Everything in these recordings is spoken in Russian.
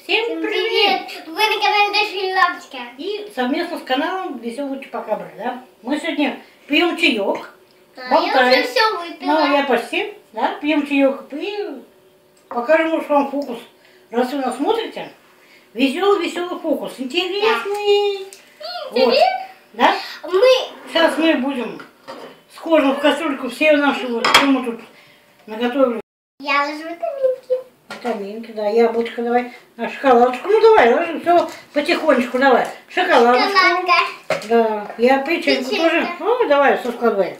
Всем привет! Вы на канале Даша Лапочка. И совместно с каналом Веселый Чупакабра, да? Мы сегодня пьем чаек, Я болтаем. уже все выпила. Ну, я почти, да? Пьем чаек и покажем, может, вам фокус. Раз вы нас смотрите, веселый фокус. Интересный. Вот. Да? Сейчас мы будем схожим в кастрюльку все наши, вот, что мы тут наготовили. Я ложу витаминки. Витаминки, да, яблочко давай, а шоколадочку, ну давай, ложи, все потихонечку, давай, шоколадочку, Шоколадка. да, я печеньку тоже, ну давай, все складывай,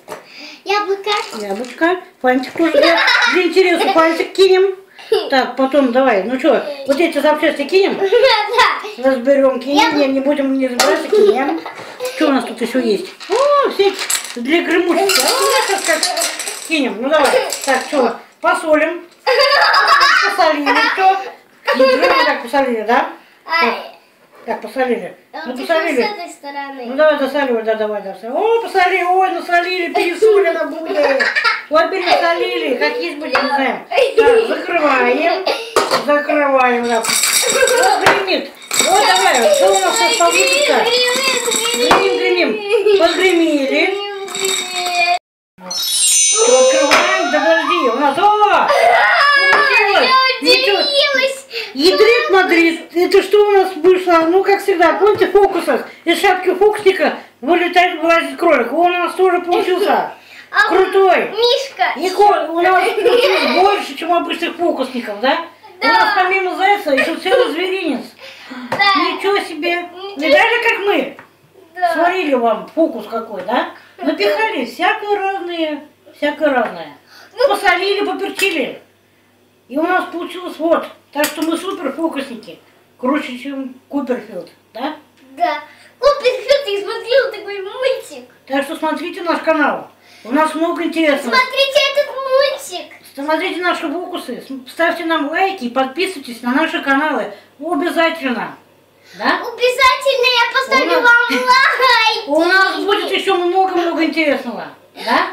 Яблоко. яблочко, фантик тоже, для интереса фантик кинем, так, потом давай, ну что, вот эти запчасти кинем, Да. разберем, кинем, не будем не разбираться, кинем, что у нас тут еще есть, о, все для гремучести, кинем, ну давай, так, что, посолим. Посолили, что? Ядрёно так посолили, да? Так, посолили. Ну, посолили. С этой стороны. Ну, давай досоливай, да, давай досоливай. О, посолили, ой, насолили, пересолено будет. Вот пересолили, как есть будет, не знаем. Так, закрываем. Закрываем, да. Вот гремит. Вот, давай, что у нас сейчас получится? Гремим. Подгремели. Открываем, да подожди, у нас, о! Ядрит Мадрид, это что у нас вышло? Ну, как всегда, помните, в фокусах из шапки фокусника вылазит кролик. Он у нас тоже получился крутой. Мишка. И у нас получилось больше, чем обычных фокусников, да? Да. У нас помимо зайца еще целый зверинец. Да. Ничего себе. Видали, как мы Да. сварили вам фокус какой, да? Напихали всякое разное. Посолили, поперчили. И у нас получилось вот. Так что мы супер фокусники. Круче, чем Куперфилд, да? Да. Куперфилд, я смотрела такой мультик. Так что смотрите наш канал. У нас много интересного. Смотрите этот мультик. Смотрите наши фокусы. Ставьте нам лайки и подписывайтесь на наши каналы. Обязательно. Да? Обязательно я поставлю вам лайки. У нас будет еще много интересного. Да?